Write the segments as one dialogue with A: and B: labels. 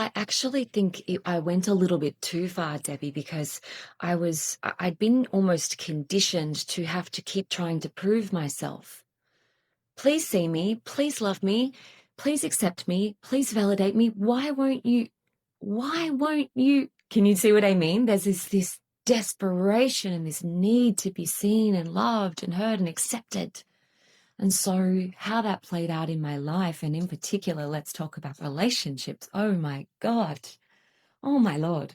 A: I actually think I went a little bit too far, Debbie, because I'd been almost conditioned to have to keep trying to prove myself. Please see me, please love me, please accept me, please validate me. Why won't you? Why won't you? Can you see what I mean? There's this desperation and this need to be seen and loved and heard and accepted. And so how that played out in my life, and in particular, let's talk about relationships. Oh my God. Oh my Lord.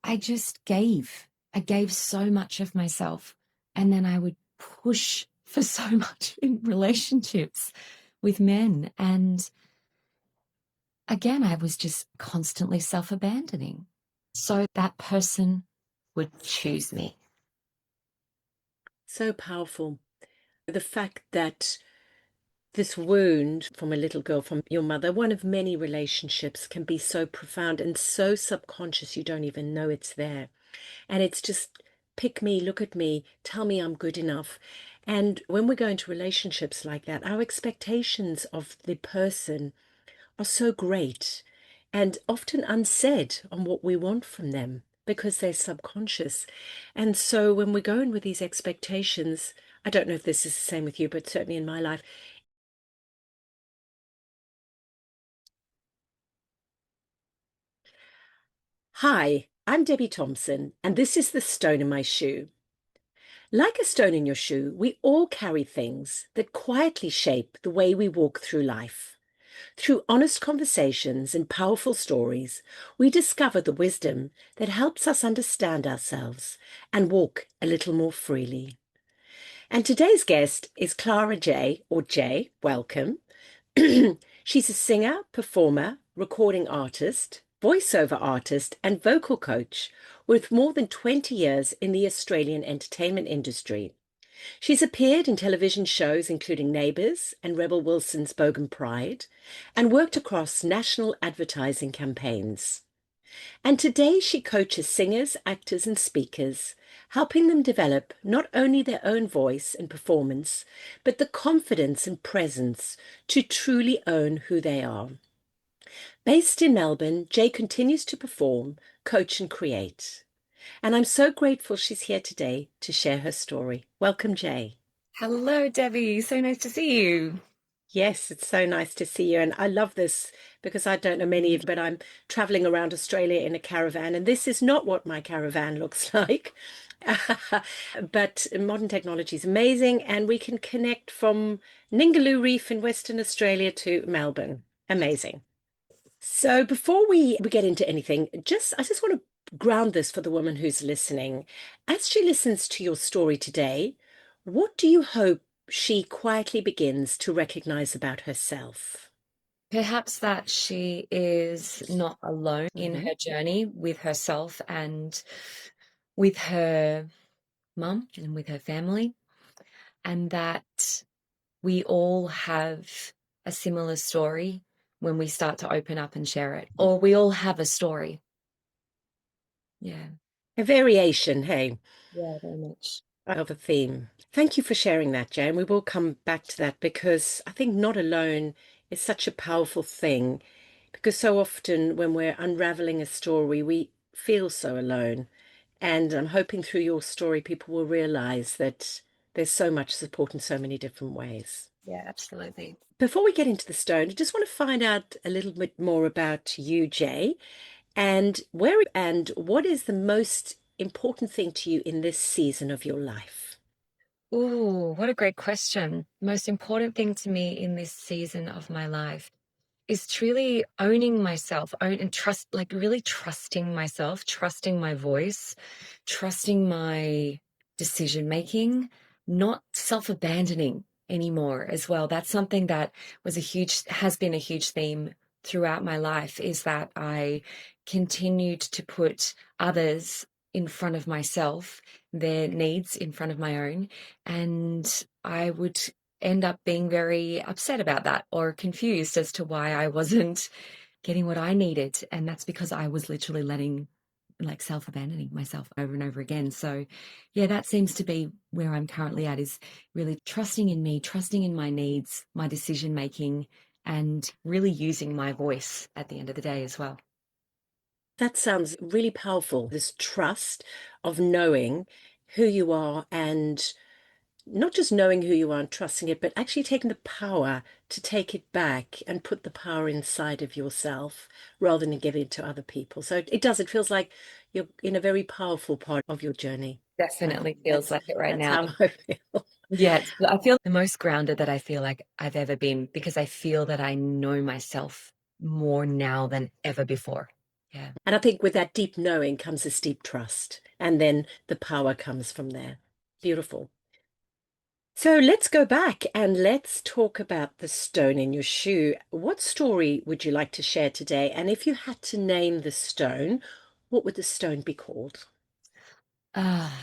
A: I just gave. I gave so much of myself. And then I would push for so much in relationships with men. And again, I was just constantly self-abandoning. So that person would choose me.
B: So powerful. The fact that this wound from a little girl from your mother, one of many relationships, can be so profound and so subconscious you don't even know it's there. And it's just pick me, look at me, tell me I'm good enough. And when we go into relationships like that, our expectations of the person are so great and often unsaid on what we want from them because they're subconscious. And so when we go in with these expectations, I don't know if this is the same with you, but certainly in my life. Hi, I'm Debbie Thompson, and this is The Stone in My Shoe. Like a stone in your shoe, we all carry things that quietly shape the way we walk through life. Through honest conversations and powerful stories, we discover the wisdom that helps us understand ourselves and walk a little more freely. And today's guest is Claira J, or J, welcome. She's a singer, performer, recording artist, voiceover artist, and vocal coach with more than 20 years in the Australian entertainment industry. She's appeared in television shows including Neighbours and Rebel Wilson's Bogan Pride, and worked across national advertising campaigns. And today she coaches singers, actors, and speakers, helping them develop not only their own voice and performance, but the confidence and presence to truly own who they are. Based in Melbourne, Jay continues to perform, coach, and create. And I'm so grateful she's here today to share her story. Welcome, Jay.
A: Hello, Debbie. So nice to see you.
B: Yes, it's so nice to see you. And I love this because I don't know many of you, but I'm traveling around Australia in a caravan, and this is not what my caravan looks like. But modern technology is amazing, and we can connect from Ningaloo Reef in Western Australia to Melbourne. Amazing. So before we get into anything, I just want to ground this for the woman who's listening. As she listens to your story today, what do you hope she quietly begins to recognize about herself?
A: Perhaps that she is not alone in
B: Hmm.
A: her journey with herself and with her mum and with her family, and that we all have a similar story when we start to open up and share it, or we all have a story. Yeah,
B: A variation, hey,
A: yeah, very much.
B: of a theme. Thank you for sharing that, Jane. We will come back to that because I think not alone is such a powerful thing. Because so often when we're unraveling a story, we feel so alone. And I'm hoping through your story, people will realize that there's so much support in so many different ways.
A: Yeah, absolutely.
B: Before we get into the stone, I just want to find out a little bit more about you, Jay, and what is the most important thing to you in this season of your life?
A: Ooh, what a great question. Most important thing to me in this season of my life is truly owning myself, and trust, like really trusting myself, trusting my voice, trusting my decision making, not self-abandoning anymore as well. That's something that has been a huge theme throughout my life, is that I continued to put others in front of myself, their needs in front of my own, and I would end up being very upset about that or confused as to why I wasn't getting what I needed. And that's because I was literally self-abandoning myself over and over again. So yeah, that seems to be where I'm currently at, is really trusting in me, trusting in my needs, my decision making, and really using my voice at the end of the day as well.
B: That sounds really powerful. This trust of knowing who you are, and not just knowing who you are and trusting it, but actually taking the power to take it back and put the power inside of yourself rather than giving it to other people. So it does, it feels like you're in a very powerful part of your journey.
A: Definitely feels
B: That's
A: like it right now.
B: how I feel.
A: Yeah, I feel the most grounded that I feel like I've ever been because I feel that I know myself more now than ever before. Yeah.
B: And I think with that deep knowing comes this deep trust, and then the power comes from there. Beautiful. So let's go back and let's talk about the stone in your shoe. What story would you like to share today? And if you had to name the stone, what would the stone be called?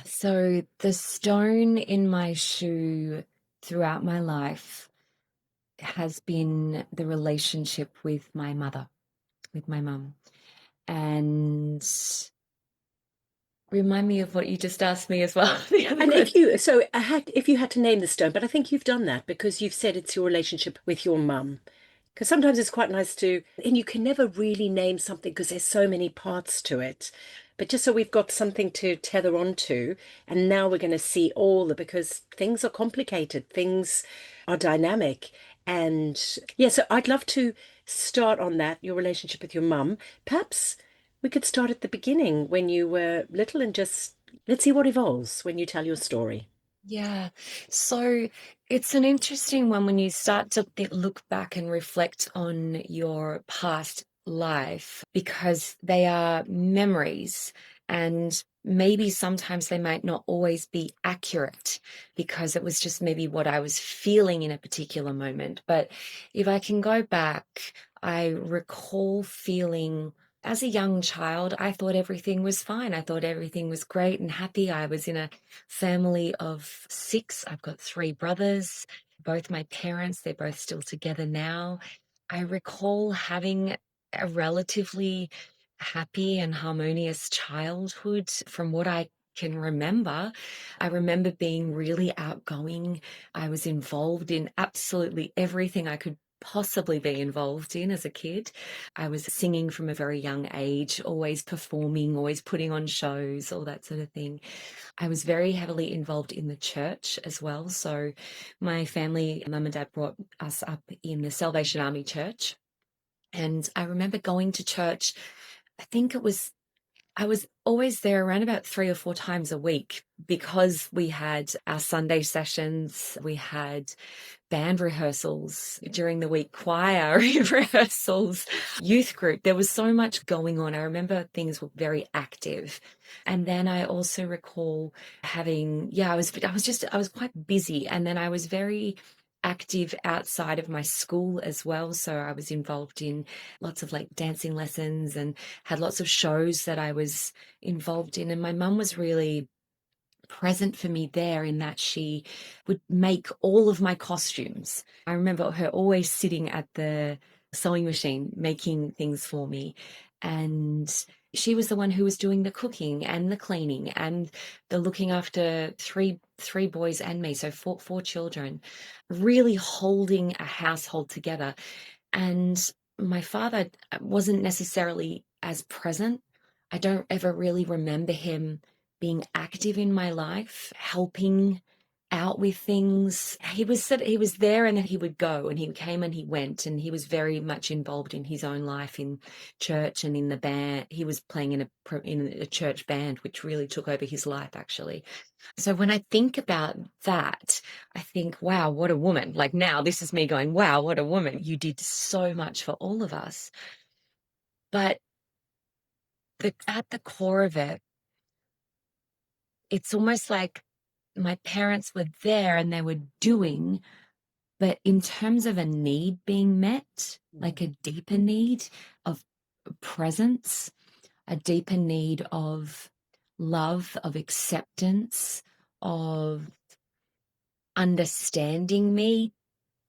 A: So the stone in my shoe throughout my life has been the relationship with my mother, with my mum. And remind me of what you just asked me as well, the other
B: And
A: question.
B: if you had to name the stone, but I think you've done that because you've said it's your relationship with your mum. Because sometimes it's quite nice to, and you can never really name something because there's so many parts to it. But just so we've got something to tether onto, and now we're going to see all the, because things are complicated, things are dynamic. And yeah, so I'd love to start on that, your relationship with your mum. Perhaps we could start at the beginning when you were little and just let's see what evolves when you tell your story.
A: Yeah. So it's an interesting one when you start to look back and reflect on your past life because they are memories and maybe sometimes they might not always be accurate because it was just maybe what I was feeling in a particular moment. But if I can go back, I recall feeling as a young child, I thought everything was fine. I thought everything was great and happy. I was in a family of six. I've got three brothers, both my parents, they're both still together now. I recall having a relatively happy and harmonious childhood from what I can remember. I remember being really outgoing. I was involved in absolutely everything I could possibly be involved in as a kid. I was singing from a very young age, always performing, always putting on shows, all that sort of thing. I was very heavily involved in the church as well. So my family, mum and dad brought us up in the Salvation Army church. And I remember going to church, I think I was always there around about 3 or 4 times a week because we had our Sunday sessions, we had band rehearsals during the week, choir rehearsals, youth group. There was so much going on. I remember things were very active. And then I also recall having, yeah, I was quite busy. And then I was very active outside of my school as well. So I was involved in lots of like dancing lessons and had lots of shows that I was involved in. And my mum was really present for me there in that she would make all of my costumes. I remember her always sitting at the sewing machine making things for me. And she was the one who was doing the cooking and the cleaning and the looking after three boys and me, so four children, really holding a household together. And my father wasn't necessarily as present. I don't ever really remember him being active in my life, helping out with things. He was there and then he would go and he came and he went and he was very much involved in his own life in church and in the band. He was playing in a church band, which really took over his life actually. So when I think about that, I think, wow, what a woman. Like now, this is me going, wow, what a woman. You did so much for all of us. But at the core of it, it's almost like my parents were there and they were doing, but in terms of a need being met, like a deeper need of presence, a deeper need of love, of acceptance, of understanding me,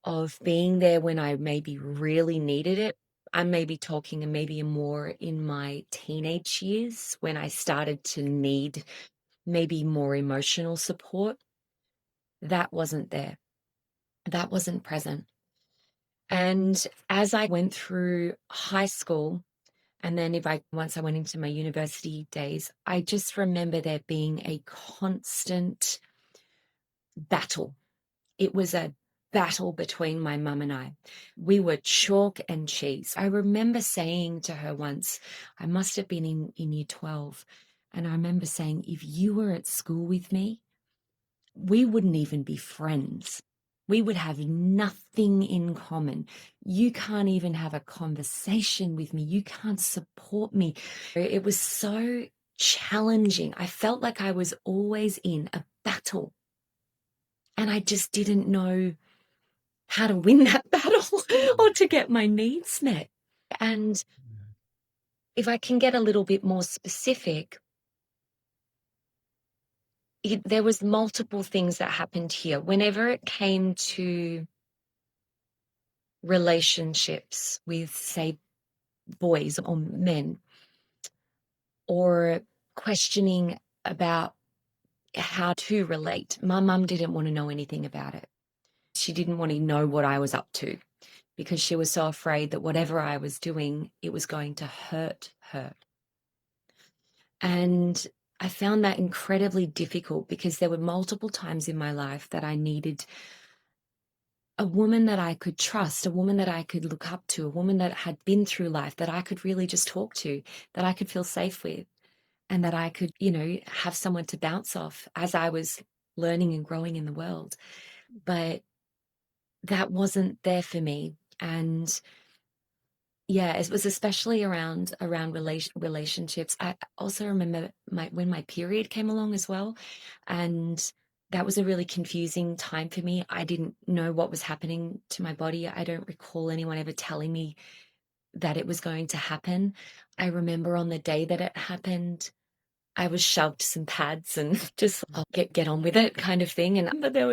A: of being there when I maybe really needed it. I'm maybe talking maybe more in my teenage years when I started to need maybe more emotional support. That wasn't there. That wasn't present. And as I went through high school, and then once I went into my university days, I just remember there being a constant battle. It was a battle between my mum and I. We were chalk and cheese. I remember saying to her once, I must have been in year 12, and I remember saying, if you were at school with me, we wouldn't even be friends. We would have nothing in common. You can't even have a conversation with me. You can't support me. It was so challenging. I felt like I was always in a battle, and I just didn't know how to win that battle or to get my needs met. And if I can get a little bit more specific, there was multiple things that happened here. Whenever it came to relationships with, say, boys or men, or questioning about how to relate, my mum didn't want to know anything about it. She didn't want to know what I was up to because she was so afraid that whatever I was doing, it was going to hurt her. And I found that incredibly difficult because there were multiple times in my life that I needed a woman that I could trust, a woman that I could look up to, a woman that had been through life that I could really just talk to, that I could feel safe with, and that I could, have someone to bounce off as I was learning and growing in the world. But that wasn't there for me. And yeah, it was especially around relationships. I also remember when my period came along as well, and that was a really confusing time for me. I didn't know what was happening to my body. I don't recall anyone ever telling me that it was going to happen. I remember on the day that it happened, I was shoved some pads and just I'll get on with it kind of thing. And but there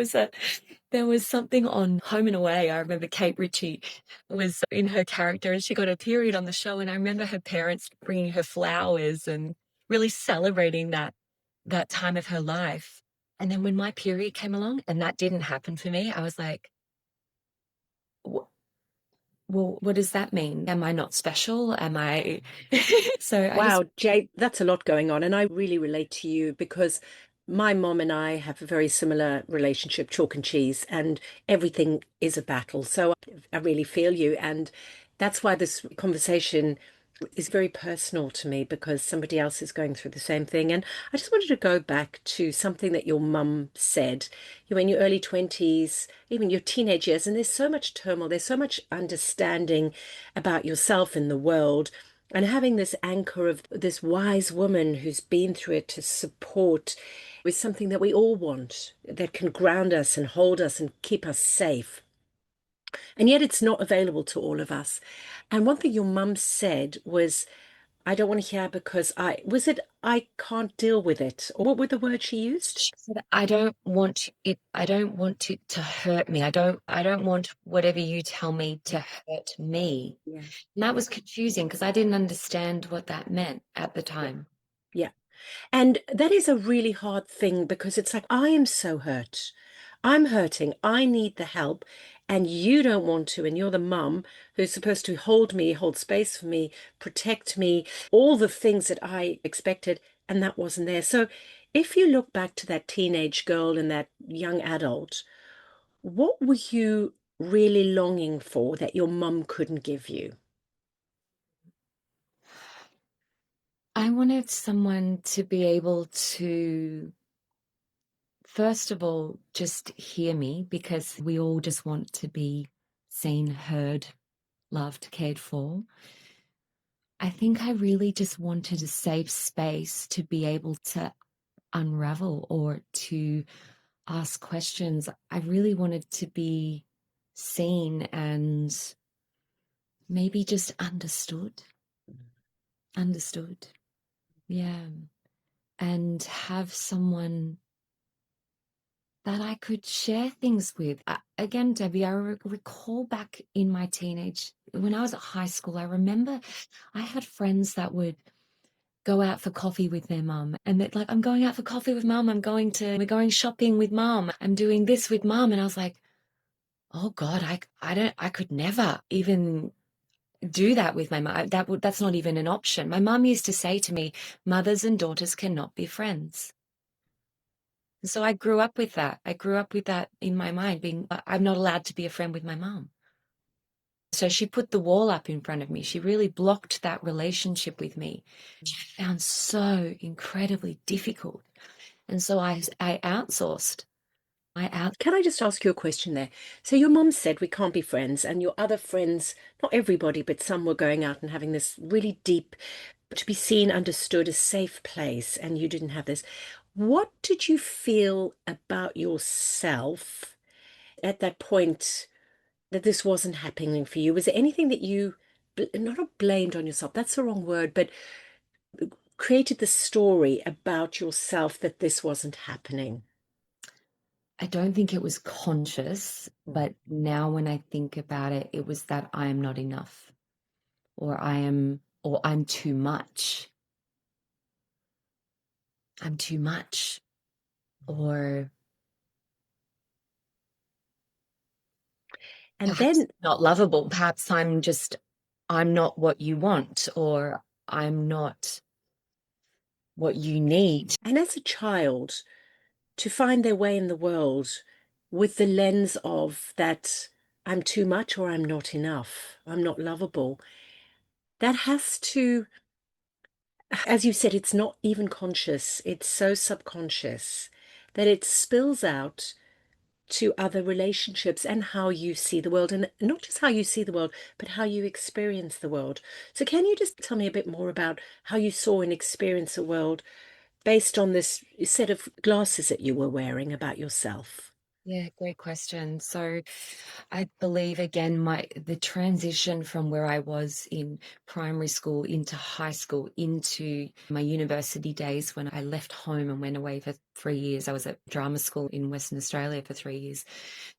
A: was something on Home and Away. I remember Kate Ritchie was in her character and she got a period on the show. And I remember her parents bringing her flowers and really celebrating that time of her life. And then when my period came along and that didn't happen for me, I was like, well, what does that mean? Am I not special? Am I? So I just,
B: Wow, Jay, that's a lot going on. And I really relate to you because my mom and I have a very similar relationship, chalk and cheese, and everything is a battle. So I really feel you. And that's why this conversation is very personal to me because somebody else is going through the same thing. And I just wanted to go back to something that your mum said. You're in your early 20s, even your teenage years, and there's so much turmoil, there's so much understanding about yourself in the world. And having this anchor of this wise woman who's been through it to support is something that we all want, that can ground us and hold us and keep us safe. And yet it's not available to all of us. And one thing your mum said was, I don't want to hear because I can't deal with it. Or what were the words she used?
A: she said, I don't want it to hurt me. I don't want whatever you tell me to hurt me.
B: Yeah,
A: And that was confusing because I didn't understand what that meant at the
B: yeah,
A: time.
B: yeah. And that is a really hard thing because it's like, I am so hurt. I'm hurting. I need the help. And you don't want to. And you're the mum who's supposed to hold me, hold space for me, protect me, all the things that I expected. And that wasn't there. So if you look back to that teenage girl and that young adult, what were you really longing for that your mum couldn't give you?
A: I wanted someone to be able to, first of all, just hear me because we all just want to be seen, heard, loved, cared for. I think I really just wanted a safe space to be able to unravel or to ask questions. I really wanted to be seen and maybe just understood. Understood. Yeah. And have someone that I could share things with. Again, Debbie, I recall back in my teenage, when I was at high school, I remember I had friends that would go out for coffee with their mum and that like, I'm going out for coffee with mum. We're going shopping with mum. I'm doing this with mum. And I was like, Oh God, I could never even do that with my mum. That's not even an option. My mum used to say to me, mothers and daughters cannot be friends. And so I grew up with that. I grew up with that in my mind, being, I'm not allowed to be a friend with my mum. So she put the wall up in front of me. She really blocked that relationship with me, which I found so incredibly difficult. And so I outsourced.
B: Can I just ask you a question there? So your mom said we can't be friends, and your other friends, not everybody, but some were going out and having this really deep, to be seen, understood, a safe place, and you didn't have this. What did you feel about yourself at that point that this wasn't happening for you? Was there anything that you not blamed on yourself, that's the wrong word, but created the story about yourself that this wasn't happening?
A: I don't think it was conscious,
B: Mm.
A: but now when I think about it, it was that I am not enough, or I'm too much. I'm too much, or
B: And
A: perhaps
B: then,
A: not lovable. Perhaps I'm not what you want, or I'm not what you need.
B: and as a child, to find their way in the world with the lens of that I'm too much or I'm not enough, I'm not lovable, that has to, as you said, it's not even conscious, it's so subconscious that it spills out to other relationships and how you see the world, and not just how you see the world, but how you experience the world. So can you just tell me a bit more about how you saw and experienced the world based on this set of glasses that you were wearing about yourself?
A: Yeah, great question. So I believe again the transition from where I was in primary school into high school into my university days when I left home and went away for 3 years. I was at drama school in Western Australia for 3 years,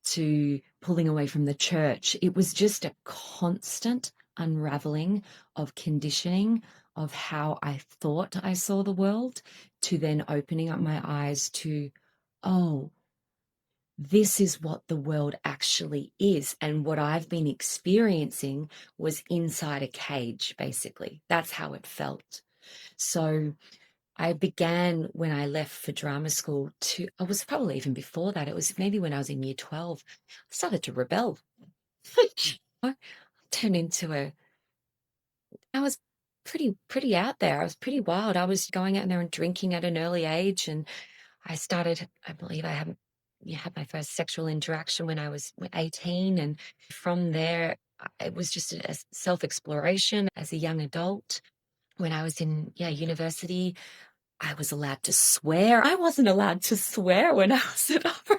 A: to pulling away from the church. It was just a constant unraveling of conditioning of how I thought I saw the world, to then opening up my eyes to, oh, this is what the world actually is. And what I've been experiencing was inside a cage, basically. That's how it felt. So I began when I left for drama school I was probably even before that. It was maybe when I was in year 12, I started to rebel. I turned into I was pretty out there. I was pretty wild. I was going out there and drinking at an early age, and I believe had my first sexual interaction when I was 18. And from there, it was just a self-exploration as a young adult. When I was in, university, I was allowed to swear. I wasn't allowed to swear when I was at home.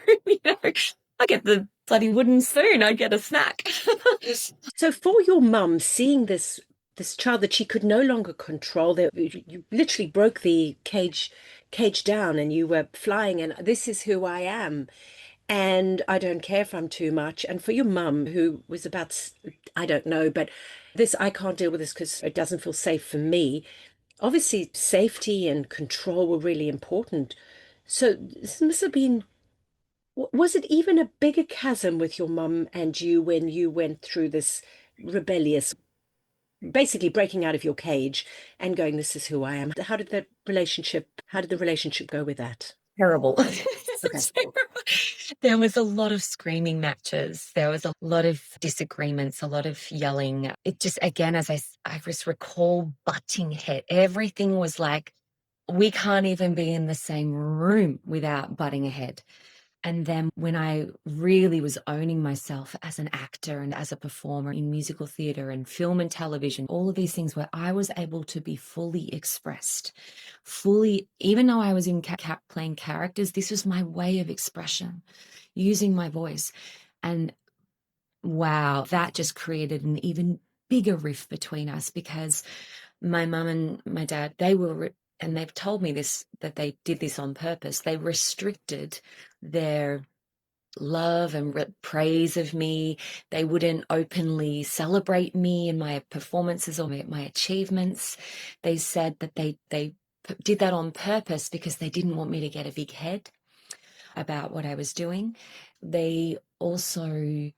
A: I get the bloody wooden spoon. I get a snack.
B: So for your mum, seeing this child that she could no longer control, that you literally broke the cage down and you were flying, and this is who I am, and I don't care if I'm too much. And for your mum, who was about, I don't know, but this, I can't deal with this because it doesn't feel safe for me. Obviously, safety and control were really important. So this must have been, was it even a bigger chasm with your mum and you when you went through this rebellious, basically breaking out of your cage and going, this is who I am? How did the relationship go with that?
A: Terrible.
B: Okay.
A: There was a lot of screaming matches. There was a lot of disagreements, a lot of yelling. It just, again, I just recall butting head. Everything was like, we can't even be in the same room without butting ahead. And then when I really was owning myself as an actor and as a performer in musical theatre and film and television, all of these things where I was able to be fully expressed, fully, even though I was in playing characters, this was my way of expression, using my voice. And wow, that just created an even bigger rift between us, because my mum and my dad, and they've told me this, that they did this on purpose. They restricted their love and praise of me. They wouldn't openly celebrate me and my performances or my achievements. They said that they did that on purpose because they didn't want me to get a big head about what I was doing. They also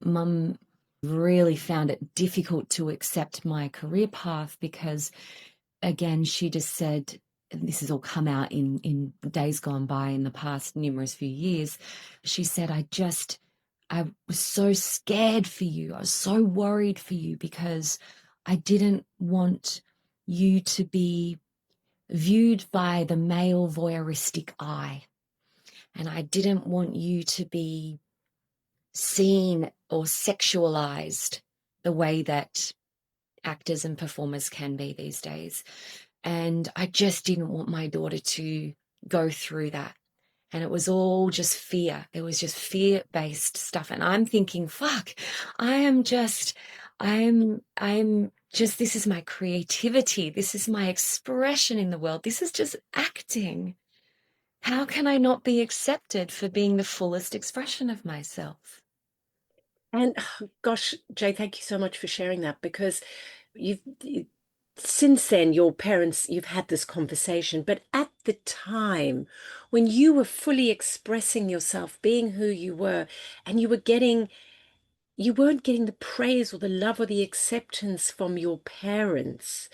A: Mum really found it difficult to accept my career path because, again, she just said, and this has all come out in days gone by in the past numerous few years. She said, I was so scared for you. I was so worried for you because I didn't want you to be viewed by the male voyeuristic eye. And I didn't want you to be seen or sexualized the way that actors and performers can be these days. And I just didn't want my daughter to go through that. And it was all just fear. It was just fear-based stuff. And I'm thinking, fuck, I'm just, this is my creativity. This is my expression in the world. This is just acting. How can I not be accepted for being the fullest expression of myself?
B: And gosh, Jay, thank you so much for sharing that, because you've since then, your parents, you've had this conversation, but at the time when you were fully expressing yourself, being who you were, and you weren't getting the praise or the love or the acceptance from your parents.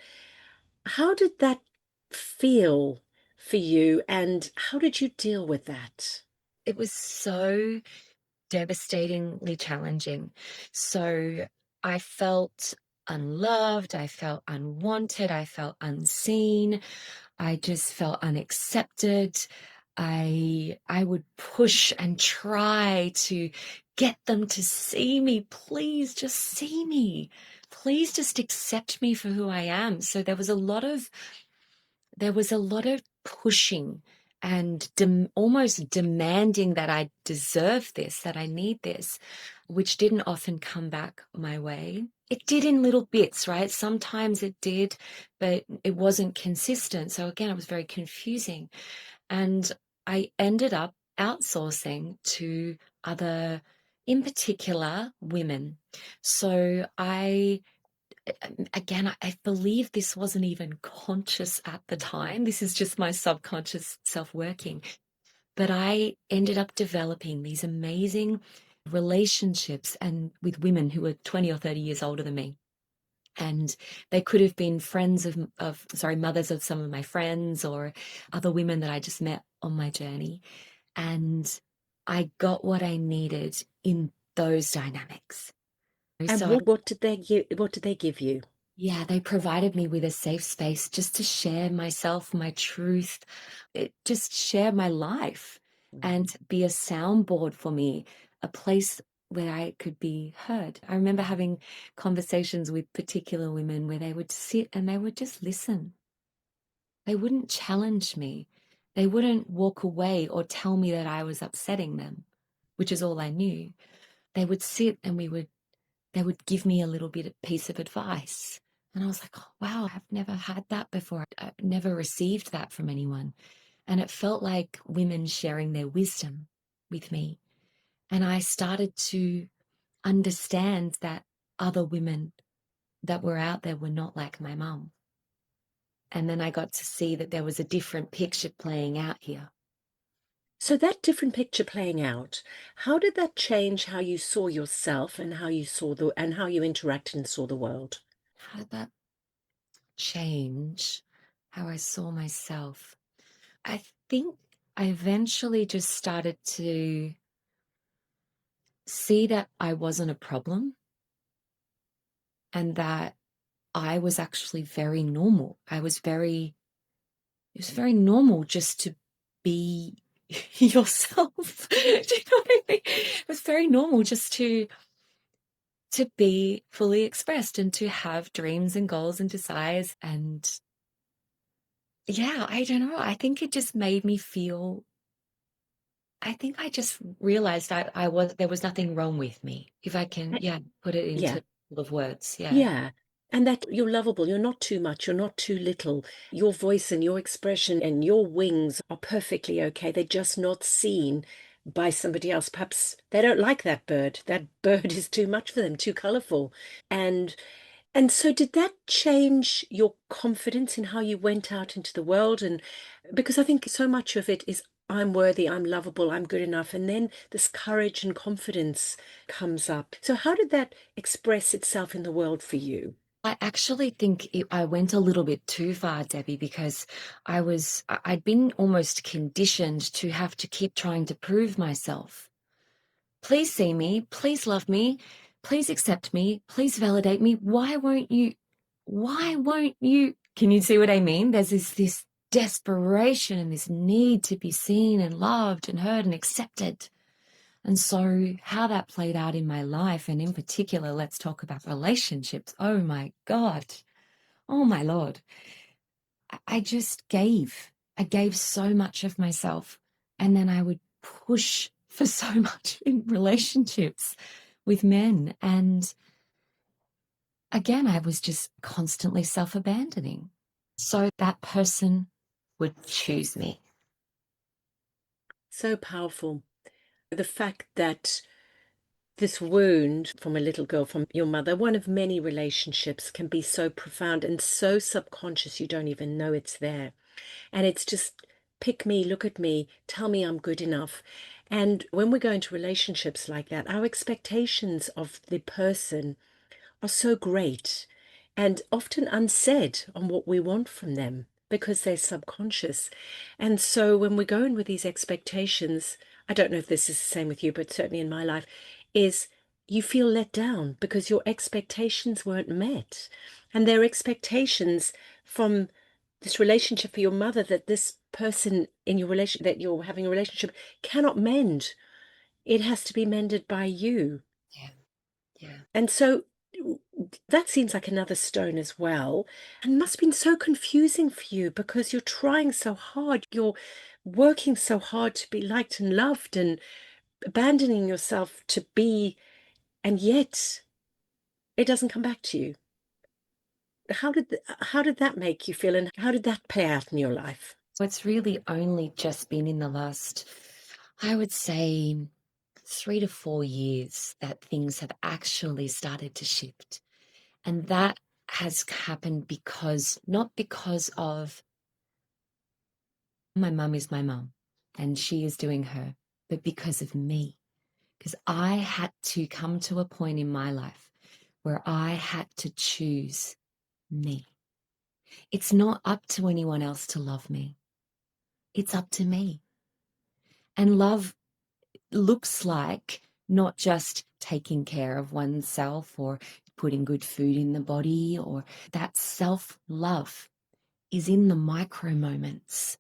B: How did that feel for you, and how did you deal with that?
A: It was so devastatingly challenging. So I felt unloved, I felt unwanted, I felt unseen, I just felt unaccepted. I would push and try to get them to see me. Please just see me. Please just accept me for who I am. So there was a lot of pushing and almost demanding that I deserve this, that I need this, which didn't often come back my way. It did in little bits, right? Sometimes it did, but it wasn't consistent. So again, it was very confusing. And I ended up outsourcing to other, in particular, women. So I believe this wasn't even conscious at the time. This is just my subconscious self working. But I ended up developing these amazing relationships and with women who were 20 or 30 years older than me. And they could have been friends mothers of some of my friends or other women that I just met on my journey. And I got what I needed in those dynamics.
B: And
A: So
B: what did they give? What did they give you?
A: yeah, they provided me with a safe space just to share myself, my truth, just share my life and be a soundboard for me, a place where I could be heard. I remember having conversations with particular women where they would sit and they would just listen. They wouldn't challenge me. They wouldn't walk away or tell me that I was upsetting them, which is all I knew. They would sit and they would give me a little bit of piece of advice. And I was like, oh, wow, I've never had that before. I've never received that from anyone. And it felt like women sharing their wisdom with me. And I started to understand that other women that were out there were not like my mum. And then I got to see that there was a different picture playing out here.
B: So that different picture playing out, how did that change how you saw yourself and how you saw and how you interacted and saw the world?
A: How did that change how I saw myself? I think I eventually just started to see that I wasn't a problem and that I was actually very normal. It was very normal just to be yourself. Do you know what I mean? It was very normal just to be fully expressed and to have dreams and goals and desires. And yeah, I don't know. I think it just made me feel, I think I just realized that there was nothing wrong with me. If I can,
B: Uh,
A: yeah, put it into
B: Yeah,
A: a couple of words. Yeah.
B: yeah. And that you're lovable, you're not too much, you're not too little. Your voice and your expression and your wings are perfectly okay. They're just not seen by somebody else. Perhaps they don't like that bird. That bird is too much for them, too colorful. And And so did that change your confidence in how you went out into the world? And because I think so much of it is I'm worthy, I'm lovable, I'm good enough. And then this courage and confidence comes up. So, how did that express itself in the world for you?
A: I actually think I went a little bit too far, Debbie, because I'd been almost conditioned to have to keep trying to prove myself. Please see me. Please love me. Please accept me. Please validate me. Why won't you? Why won't you? Can you see what I mean? There's this desperation and this need to be seen and loved and heard and accepted. And so, how that played out in my life, and in particular, let's talk about relationships. Oh my God. Oh my Lord. I just gave. I gave so much of myself. And then I would push for so much in relationships with men. And again, I was just constantly self-abandoning. So that person would choose me.
B: So powerful. The fact that this wound from a little girl, from your mother, one of many relationships, can be so profound and so subconscious you don't even know it's there. And it's just pick me, look at me, tell me I'm good enough. And when we go into relationships like that, our expectations of the person are so great and often unsaid on what we want from them because they're subconscious. And so when we go in with these expectations, I don't know if this is the same with you, but certainly in my life, is you feel let down because your expectations weren't met. And their expectations from this relationship for your mother, that this person in your relation, that you're having a relationship, cannot mend. It has to be mended by you.
A: Yeah, yeah.
B: And so that seems like another stone as well, and must have been so confusing for you because you're trying so hard, you're working so hard to be liked and loved and abandoning yourself to be, and yet it doesn't come back to you. How did that make you feel, and how did that play out in your life?
A: So it's really only just been in the last, I would say, 3 to 4 years that things have actually started to shift. And that has happened because, not because of my mum is my mum and she is doing her, but because of me. Because I had to come to a point in my life where I had to choose me. It's not up to anyone else to love me. It's up to me. And love looks like not just taking care of oneself or putting good food in the body, or that self-love is in the micro moments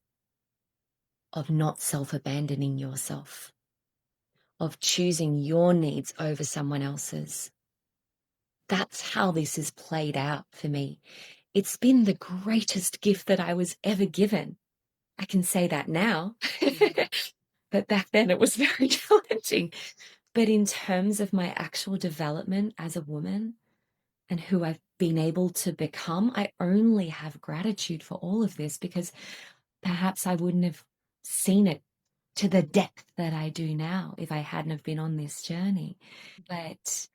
A: of not self-abandoning yourself, of choosing your needs over someone else's. That's how this has played out for me. It's been the greatest gift that I was ever given. I can say that now, but back then it was very challenging. But in terms of my actual development as a woman and who I've been able to become, I only have gratitude for all of this, because perhaps I wouldn't have seen it to the depth that I do now if I hadn't have been on this journey. But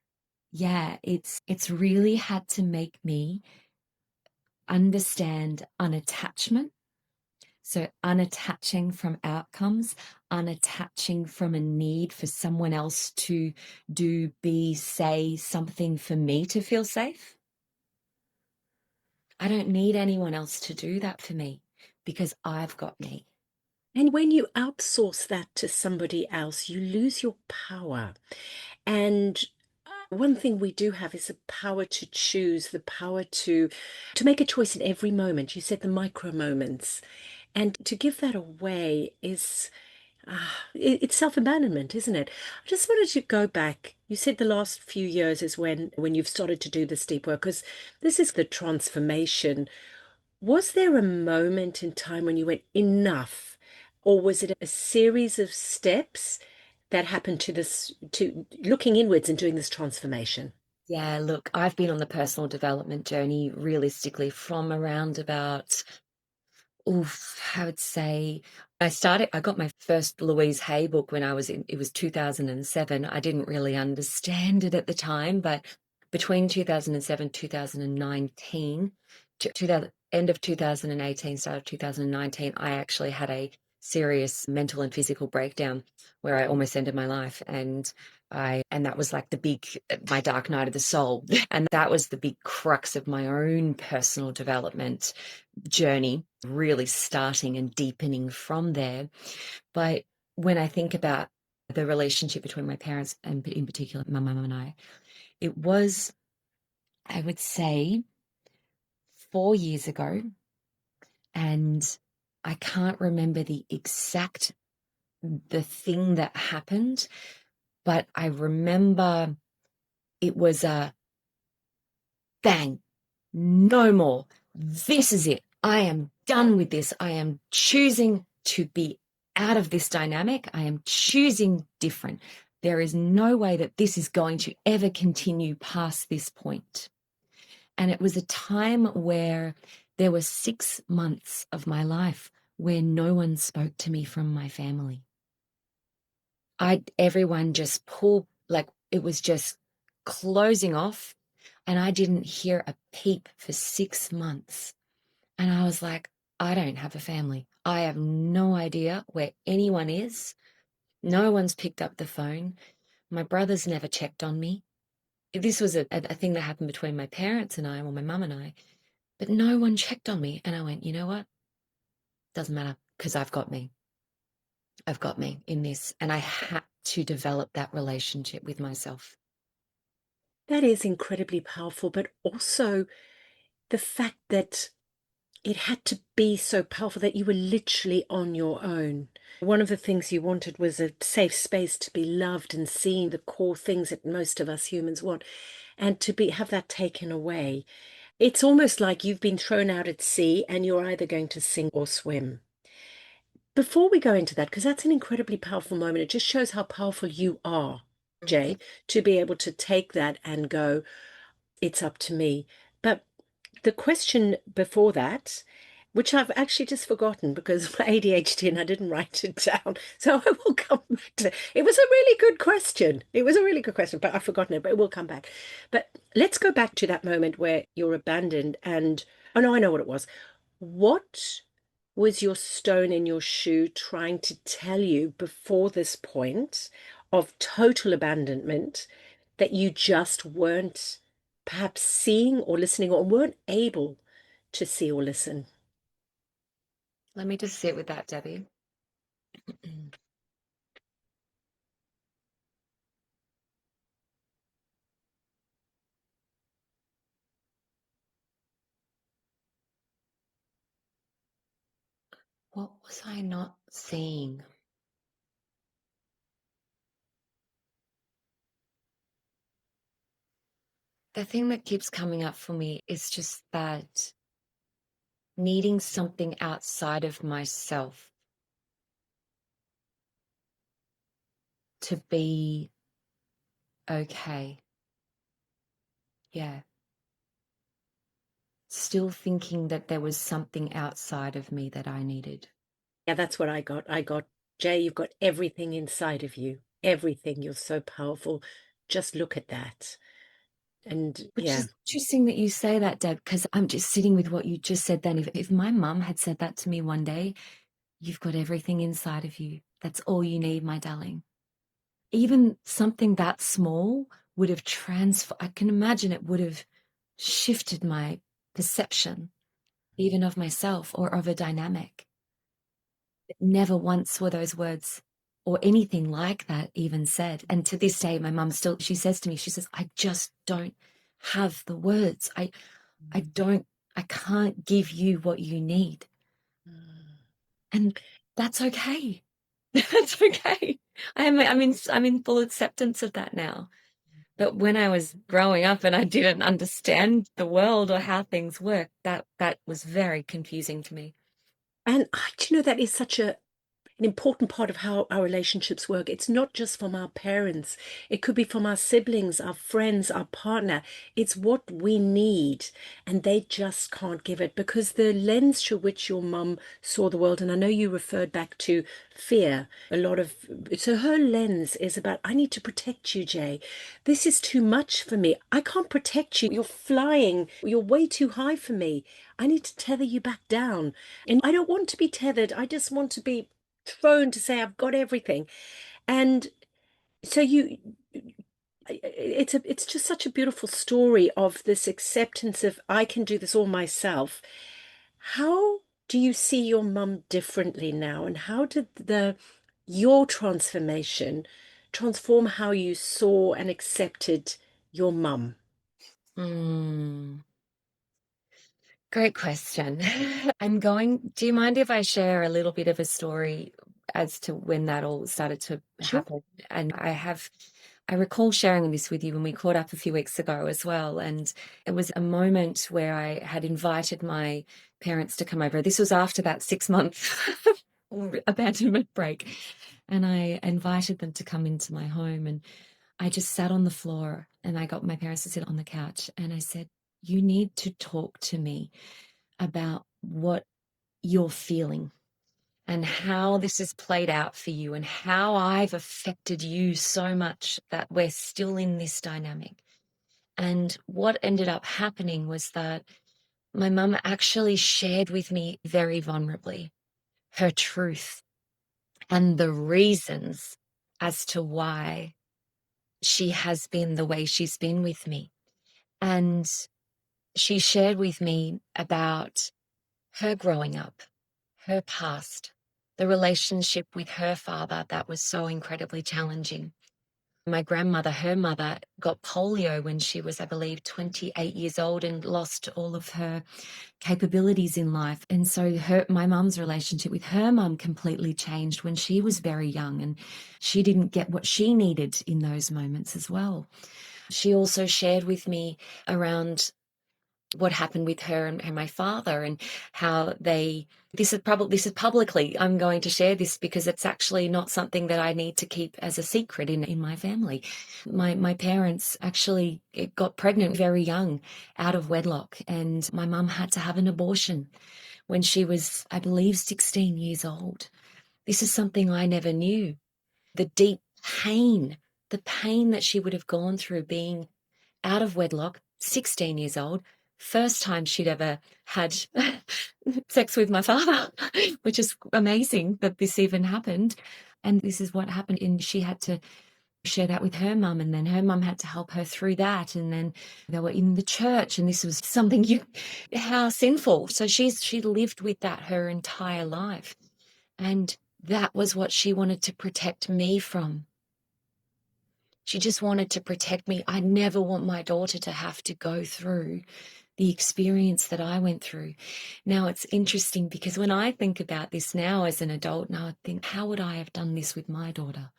A: yeah, it's really had to make me understand unattachment. So unattaching from outcomes, unattaching from a need for someone else to do, be, say something for me to feel safe. I don't need anyone else to do that for me because I've got me.
B: And when you outsource that to somebody else, you lose your power. And one thing we do have is the power to choose, the power to make a choice in every moment. You said the micro moments. And to give that away is it's self-abandonment, isn't it? I just wanted to go back. You said the last few years is when you've started to do this deep work, because this is the transformation. Was there a moment in time when you went enough, or was it a series of steps that happened to this, to looking inwards and doing this transformation?
A: Yeah, look, I've been on the personal development journey realistically from around about, oof, I would say I got my first Louise Hay book when it was 2007. I didn't really understand it at the time, but between 2007, 2019, 2000, end of 2018, start of 2019, I actually had a serious mental and physical breakdown where I almost ended my life. And that was like my dark night of the soul. And that was the big crux of my own personal development journey, really starting and deepening from there. But when I think about the relationship between my parents and in particular my mum and I, it was, I would say, 4 years ago. And I can't remember the thing that happened, but I remember it was a bang, no more. This is it. I am done with this. I am choosing to be out of this dynamic. I am choosing different. There is no way that this is going to ever continue past this point. And it was a time where there were 6 months of my life where no one spoke to me from my family. Everyone just pulled, like it was just closing off, and I didn't hear a peep for 6 months. And I was like, I don't have a family. I have no idea where anyone is. No one's picked up the phone. My brothers never checked on me. This was a thing that happened between my parents and I, or my mum and I, but no one checked on me. And I went, you know what? Doesn't matter, because I've got me. I've got me in this. And I had to develop that relationship with myself.
B: That is incredibly powerful, but also the fact that it had to be so powerful that you were literally on your own. One of the things you wanted was a safe space to be loved and seen, the core things that most of us humans want, and to have that taken away. It's almost like you've been thrown out at sea and you're either going to sink or swim. Before we go into that, because that's an incredibly powerful moment, it just shows how powerful you are, Jay, to be able to take that and go, it's up to me. But the question before that, which I've actually just forgotten because of my ADHD and I didn't write it down. So I will come back to it. It was a really good question. It was a really good question, but I've forgotten it, but it will come back. But let's go back to that moment where you're abandoned and, oh no, I know what it was. What was your stone in your shoe trying to tell you before this point of total abandonment that you just weren't perhaps seeing or listening or weren't able to see or listen?
A: Let me just sit with that, Debbie. What was I not seeing? The thing that keeps coming up for me is just that needing something outside of myself to be okay. Yeah. Still thinking that there was something outside of me that I needed.
B: Yeah, that's what I got. Jay, you've got everything inside of you. Everything. You're so powerful. Just look at that. And
A: Which
B: yeah,
A: is interesting that you say that, Deb, because I'm just sitting with what you just said then. If my mum had said that to me one day, you've got everything inside of you. That's all you need, my darling. Even something that small would have I can imagine it would have shifted my perception, even of myself or of a dynamic. Never once were those words or anything like that even said. And to this day, my mum still, she says to me, she says, I just don't have the words. I don't, I can't give you what you need. And that's okay. That's okay. I'm in full acceptance of that now. But when I was growing up and I didn't understand the world or how things work, that was very confusing to me.
B: and do you know that is such an important part of how our relationships work. It's not just from our parents. It could be from our siblings, our friends, our partner. It's what we need, and they just can't give it because the lens through which your mum saw the world, and I know you referred back to fear a lot of, so her lens is about, I need to protect you, Jay. This is too much for me. I can't protect you. You're flying. You're way too high for me. I need to tether you back down. And I don't want to be tethered. I just want to be throne to say, I've got everything. And so it's just such a beautiful story of this acceptance of I can do this all myself. How do you see your mum differently now? And how did your transformation transform how you saw and accepted your mum?
A: Mm, great question. Do you mind if I share a little bit of a story as to when that all started to
B: Sure.
A: happen? And I recall sharing this with you when we caught up a few weeks ago as well. And it was a moment where I had invited my parents to come over. This was after that 6 month abandonment break. And I invited them to come into my home. And I just sat on the floor and I got my parents to sit on the couch. And I said, "You need to talk to me about what you're feeling and how this has played out for you and how I've affected you so much that we're still in this dynamic." And what ended up happening was that my mum actually shared with me very vulnerably her truth and the reasons as to why she has been the way she's been with me. And she shared with me about her growing up, her past, the relationship with her father that was so incredibly challenging. My grandmother, her mother, got polio when she was, I believe, 28 years old and lost all of her capabilities in life. And so my mum's relationship with her mum completely changed when she was very young, and she didn't get what she needed in those moments as well. She also shared with me around what happened with her and my father, and how this is publicly, I'm going to share this because it's actually not something that I need to keep as a secret in my family. My parents actually got pregnant very young out of wedlock, and my mum had to have an abortion when she was, I believe, 16 years old. This is something I never knew. The deep pain, the pain that she would have gone through being out of wedlock, 16 years old, first time she'd ever had sex with my father, which is amazing that this even happened. And this is what happened. And she had to share that with her mum, and then her mum had to help her through that. And then they were in the church, and this was something how sinful. So she lived with that her entire life. And that was what she wanted to protect me from. She just wanted to protect me. I never want my daughter to have to go through the experience that I went through. Now, it's interesting because when I think about this now as an adult, now I think, how would I have done this with my daughter?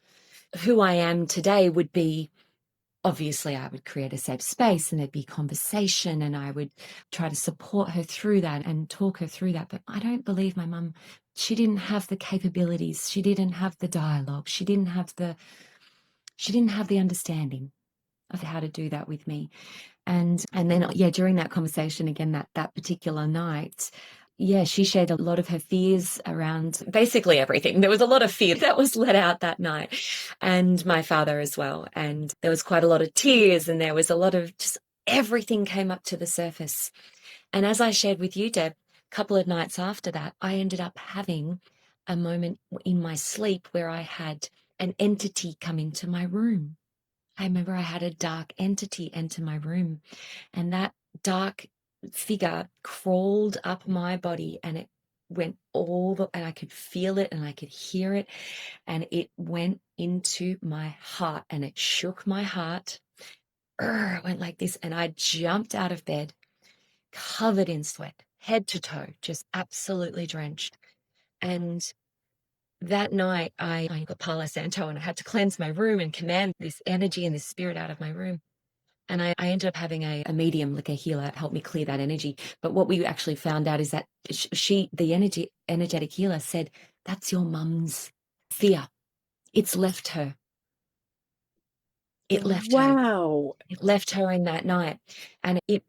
A: Who I am today would be, obviously, I would create a safe space and there'd be conversation, and I would try to support her through that and talk her through that. But I don't believe my mum, she didn't have the capabilities. She didn't have the dialogue. She didn't have the understanding of how to do that with me. And then, yeah, during that conversation again, that particular night, yeah, she shared a lot of her fears around basically everything. There was a lot of fear that was let out that night, and my father as well. And there was quite a lot of tears, and there was a lot of just everything came up to the surface. And as I shared with you, Deb, a couple of nights after that, I ended up having a moment in my sleep where I had an entity come into my room. I remember I had a dark entity enter my room, and that dark figure crawled up my body, and it went and I could feel it and I could hear it, and it went into my heart and it shook my heart. It went like this, and I jumped out of bed covered in sweat, head to toe, just absolutely drenched. And that night I got Palo Santo, and I had to cleanse my room and command this energy and this spirit out of my room. And I ended up having a medium, like a healer, help me clear that energy. But what we actually found out is that the energetic healer said, "That's your mum's fear. It's left her. It left her.
B: Wow.
A: It left her in that night." And it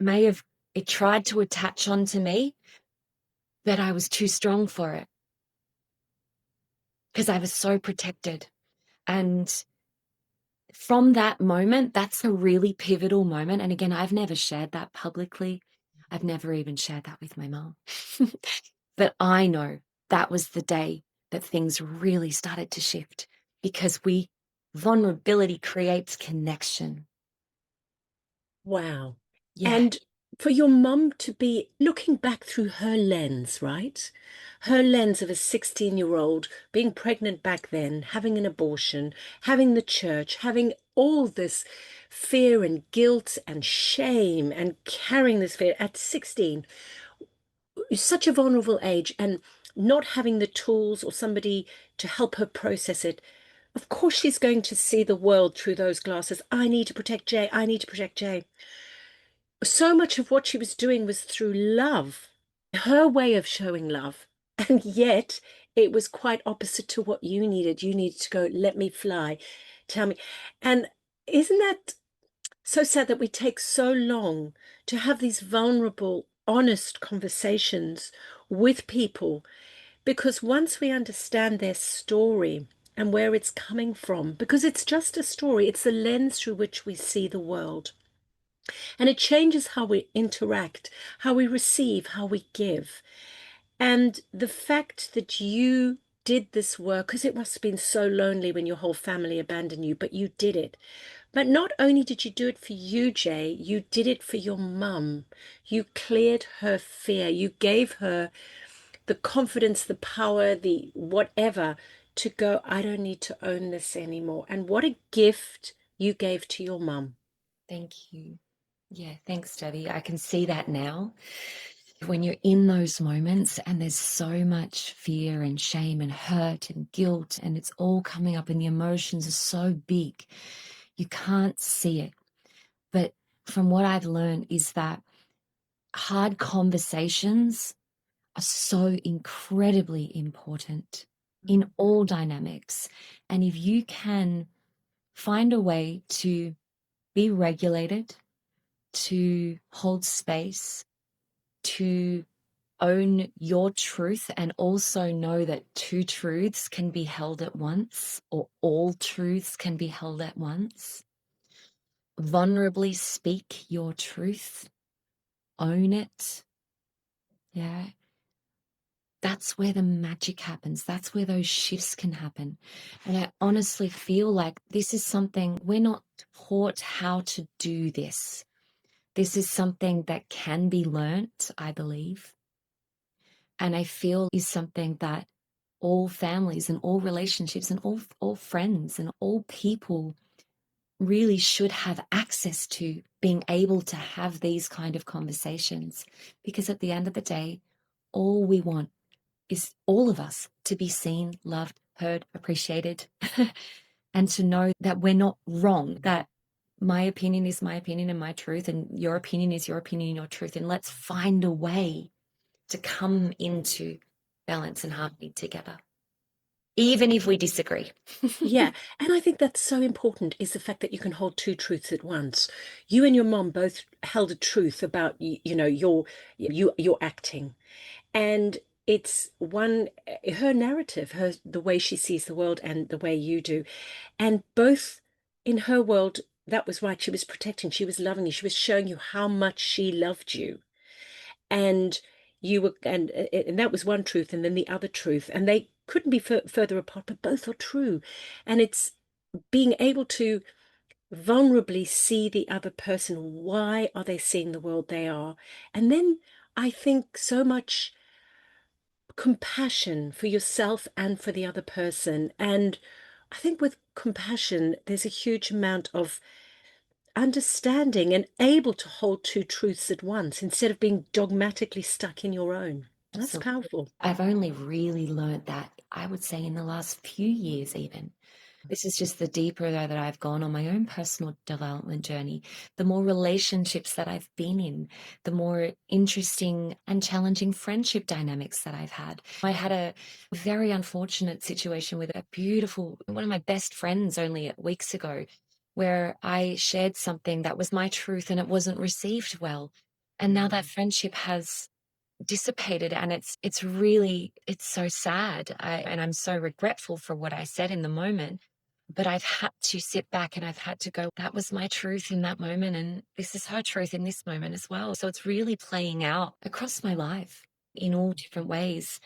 A: tried to attach onto me, but I was too strong for it because I was so protected. And from that moment, that's a really pivotal moment. And again, I've never shared that publicly. I've never even shared that with my mom. But I know that was the day that things really started to shift because vulnerability creates connection.
B: Wow.
A: Yeah.
B: And for your mum to be looking back through her lens, right? Her lens of a 16-year-old being pregnant back then, having an abortion, having the church, having all this fear and guilt and shame and carrying this fear at 16, such a vulnerable age, and not having the tools or somebody to help her process it. Of course, she's going to see the world through those glasses. I need to protect Jay. I need to protect Jay. So much of what she was doing was through love, her way of showing love. And yet it was quite opposite to what you needed. You needed to go, let me fly, tell me. And isn't that so sad that we take so long to have these vulnerable, honest conversations with people? Because once we understand their story and where it's coming from, because it's just a story, it's the lens through which we see the world. And it changes how we interact, how we receive, how we give. And the fact that you did this work, because it must have been so lonely when your whole family abandoned you, but you did it. But not only did you do it for you, Jay, you did it for your mum. You cleared her fear. You gave her the confidence, the power, the whatever to go, I don't need to own this anymore. And what a gift you gave to your mum.
A: Thank you. Yeah, thanks, Debbie. I can see that now. When you're in those moments and there's so much fear and shame and hurt and guilt, and it's all coming up and the emotions are so big, you can't see it. But from what I've learned is that hard conversations are so incredibly important in all dynamics. And if you can find a way to be regulated, to hold space, to own your truth, and also know that two truths can be held at once, or all truths can be held at once. Vulnerably speak your truth, own it. Yeah. That's where the magic happens. That's where those shifts can happen. And I honestly feel like this is something we're not taught how to do this. This is something that can be learnt, I believe. And I feel is something that all families and all relationships and all friends and all people really should have access to, being able to have these kind of conversations. Because at the end of the day, all we want is all of us to be seen, loved, heard, appreciated, and to know that we're not wrong, that my opinion is my opinion and my truth, and your opinion is your opinion and your truth. And let's find a way to come into balance and harmony together, even if we disagree.
B: Yeah, and I think that's so important is the fact that you can hold two truths at once. You and your mom both held a truth about your acting, and it's one her narrative, her the way she sees the world and the way you do, and both in her world that was right. She was protecting, she was loving you, she was showing you how much she loved you, and you were and that was one truth, and then the other truth, and they couldn't be further apart, but both are true. And it's being able to vulnerably see the other person. Why are they seeing the world they are? And then I think so much compassion for yourself and for the other person. And I think with compassion, there's a huge amount of understanding and able to hold two truths at once instead of being dogmatically stuck in your own. That's
A: Absolutely.
B: powerful.
A: I've only really learned that, I would say, in the last few years, even. This is just the deeper that I've gone on my own personal development journey. The more relationships that I've been in, the more interesting and challenging friendship dynamics that I've had. I had a very unfortunate situation with a beautiful, one of my best friends only weeks ago, where I shared something that was my truth and it wasn't received well. And now that friendship has dissipated, and it's so sad. And I'm so regretful for what I said in the moment, but I've had to sit back and I've had to go, that was my truth in that moment, and this is her truth in this moment as well. So it's really playing out across my life in all different ways.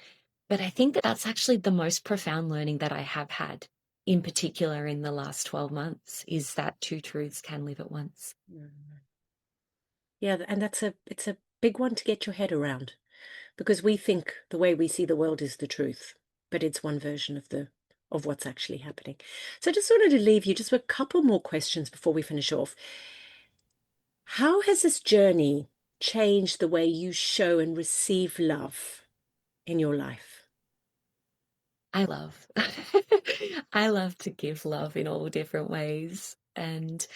A: But I think that that's actually the most profound learning that I have had, in particular in the last 12 months, is that two truths can live at once.
B: Mm. Yeah, and it's a big one to get your head around because we think the way we see the world is the truth, but it's one version of the of what's actually happening. So I just wanted to leave you just with a couple more questions before we finish off. How has this journey changed the way you show and receive love in your life?
A: I love. I love to give love in all different ways. And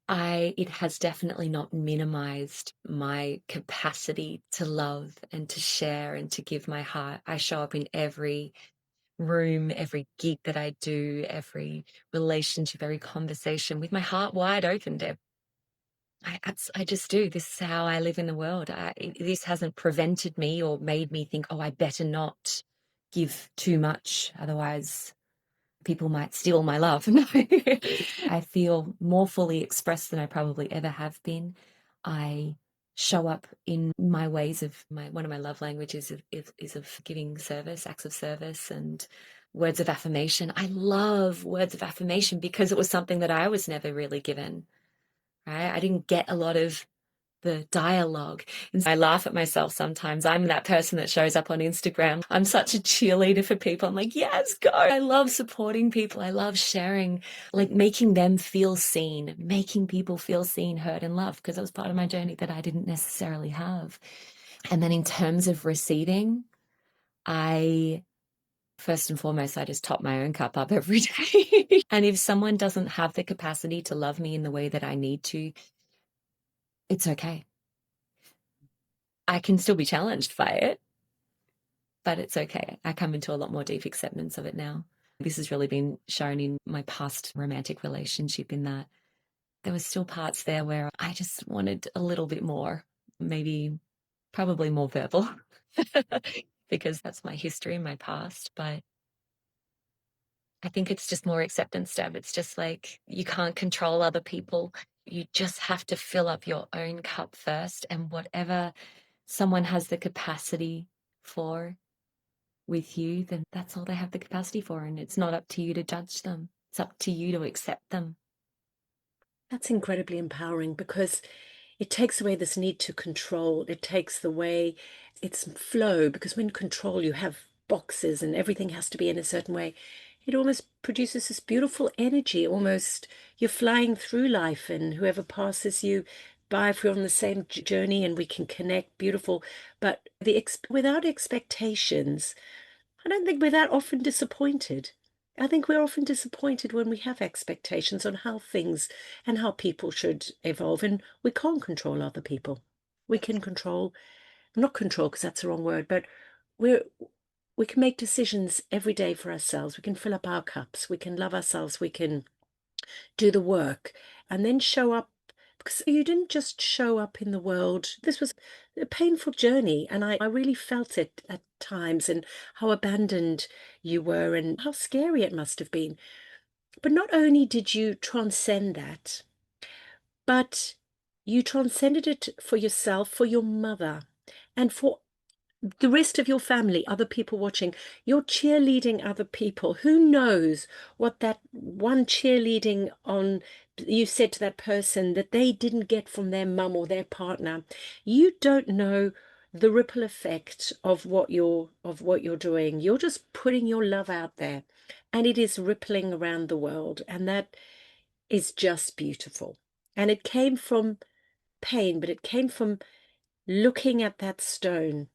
A: it has definitely not minimized my capacity to love and to share and to give my heart. I show up in every room, every gig that I do, every relationship, every conversation with my heart wide open, Deb. I just do. This is how I live in the world. This hasn't prevented me or made me think, oh, I better not give too much. Otherwise, people might steal my love. No, I feel more fully expressed than I probably ever have been. I show up in my ways of one of my love languages is of giving service, acts of service, and words of affirmation. I love words of affirmation because it was something that I was never really given. Right? I didn't get a lot of the dialogue. And I laugh at myself sometimes. I'm that person that shows up on Instagram. I'm such a cheerleader for people. I'm like, yes, go. I love supporting people. I love sharing, like making them feel seen, making people feel seen, heard, and loved, because that was part of my journey that I didn't necessarily have. And then in terms of receiving, first and foremost, I just top my own cup up every day. And if someone doesn't have the capacity to love me in the way that I need to, it's okay. I can still be challenged by it, but it's okay. I come into a lot more deep acceptance of it now. This has really been shown in my past romantic relationship, in that there was still parts there where I just wanted a little bit more, maybe probably more verbal, because that's my history, my past. But I think it's just more acceptance, Deb. It's just like you can't control other people. You just have to fill up your own cup first, and whatever someone has the capacity for with you, then that's all they have the capacity for. And it's not up to you to judge them. It's up to you to accept them.
B: That's incredibly empowering because it takes away this need to control. It takes away its flow because when control, you have boxes and everything has to be in a certain way. It almost produces this beautiful energy. Almost you're flying through life, and whoever passes you by, if we're on the same journey and we can connect, beautiful. But without expectations, I don't think we're that often disappointed. I think we're often disappointed when we have expectations on how things and how people should evolve, and we can't control other people. We can control, not control because that's the wrong word, but we're we can make decisions every day for ourselves. We can fill up our cups. We can love ourselves. We can do the work and then show up, because you didn't just show up in the world. This was a painful journey, and I really felt it at times, and how abandoned you were and how scary it must have been. But not only did you transcend that, but you transcended it for yourself, for your mother, and for the rest of your family, other people watching. You're cheerleading other people. Who knows what that one cheerleading on you said to that person that they didn't get from their mum or their partner. You don't know the ripple effect of what you're doing. You're just putting your love out there, and it is rippling around the world, and that is just beautiful. And it came from pain, but it came from looking at that stone,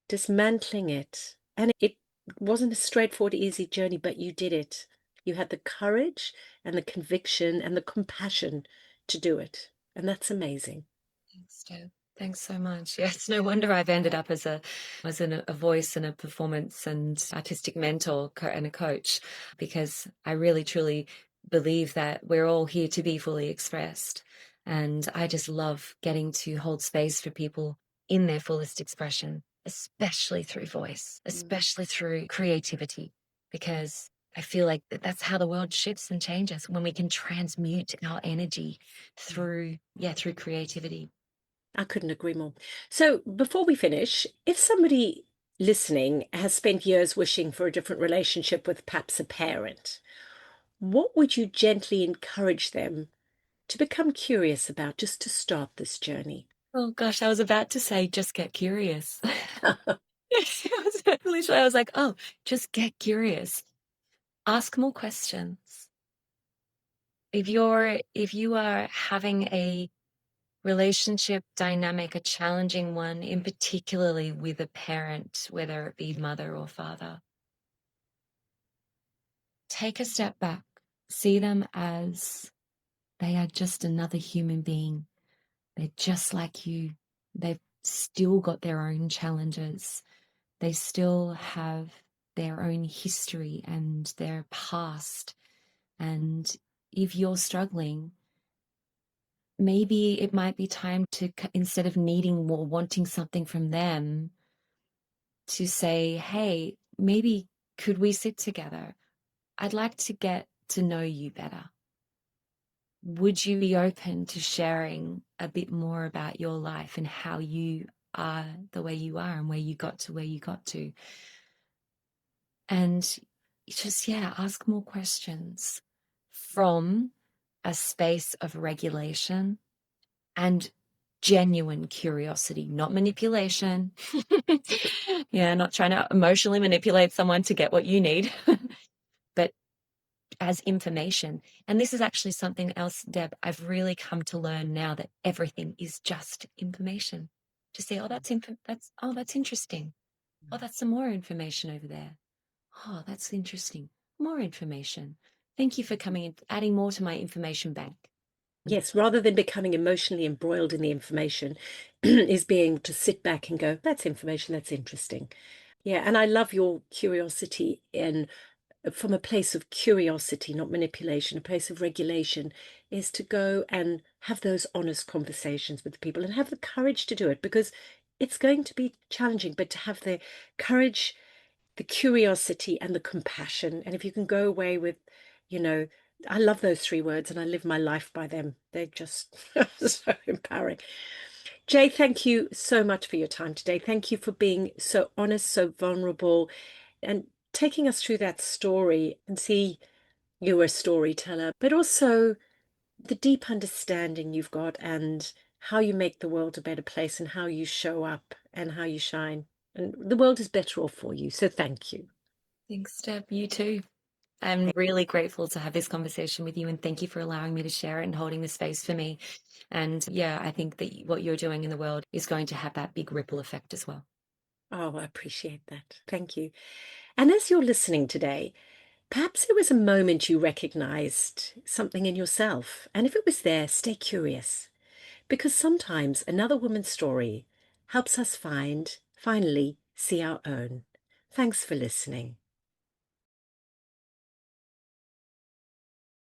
B: dismantling it. And it wasn't a straightforward, easy journey, but you did it. You had the courage and the conviction and the compassion to do it. And that's amazing.
A: Thanks, Deb. Thanks so much. Yes, no wonder I've ended up as a voice and a performance and artistic mentor and a coach, because I really truly believe that we're all here to be fully expressed. And I just love getting to hold space for people in their fullest expression, especially through voice,
B: Mm.
A: especially through creativity, because I feel like that's how the world shifts and changes, when we can transmute our energy through creativity.
B: I couldn't agree more. So before we finish, if somebody listening has spent years wishing for a different relationship with perhaps a parent, what would you gently encourage them to become curious about just to start this journey?
A: Oh gosh, I was about to say, just get curious. Literally, I was like, oh, just get curious. Ask more questions. If you are having a relationship dynamic, a challenging one, in particularly with a parent, whether it be mother or father, take a step back. See them as they are just another human being. They're just like you. They've still got their own challenges. They still have their own history and their past. And if you're struggling, maybe it might be time to, instead of needing or wanting something from them, to say, hey, maybe could we sit together? I'd like to get to know you better. Would you be open to sharing a bit more about your life and how you are the way you are and where you got to where you got to? And just, yeah, ask more questions from a space of regulation and genuine curiosity, not manipulation. Yeah, not trying to emotionally manipulate someone to get what you need, but as information. And this is actually something else, Deb, I've really come to learn now, that everything is just information. To say, oh, that's interesting. Oh, that's some more information over there. Oh, that's interesting. More information. Thank you for coming in, adding more to my information bank.
B: Yes, rather than becoming emotionally embroiled in the information, is being to sit back and go, that's information, that's interesting. Yeah, and I love your curiosity in from a place of curiosity, not manipulation, a place of regulation, is to go and have those honest conversations with people and have the courage to do it, because it's going to be challenging, but to have the courage, the curiosity, and the compassion. And if you can go away with, you know, I love those three words and I live my life by them. They're just so empowering. Jay, thank you so much for your time today. Thank you for being so honest, so vulnerable, and taking us through that story. And see, you're a storyteller, but also the deep understanding you've got and how you make the world a better place and how you show up and how you shine. And the world is better off for you. So thank you.
A: Thanks, Deb. You too. I'm really grateful to have this conversation with you, and thank you for allowing me to share it and holding the space for me. And yeah, I think that what you're doing in the world is going to have that big ripple effect as well.
B: Oh, I appreciate that. Thank you. And as you're listening today, perhaps it was a moment you recognized something in yourself. And if it was there, stay curious. Because sometimes another woman's story helps us finally see our own. Thanks for listening.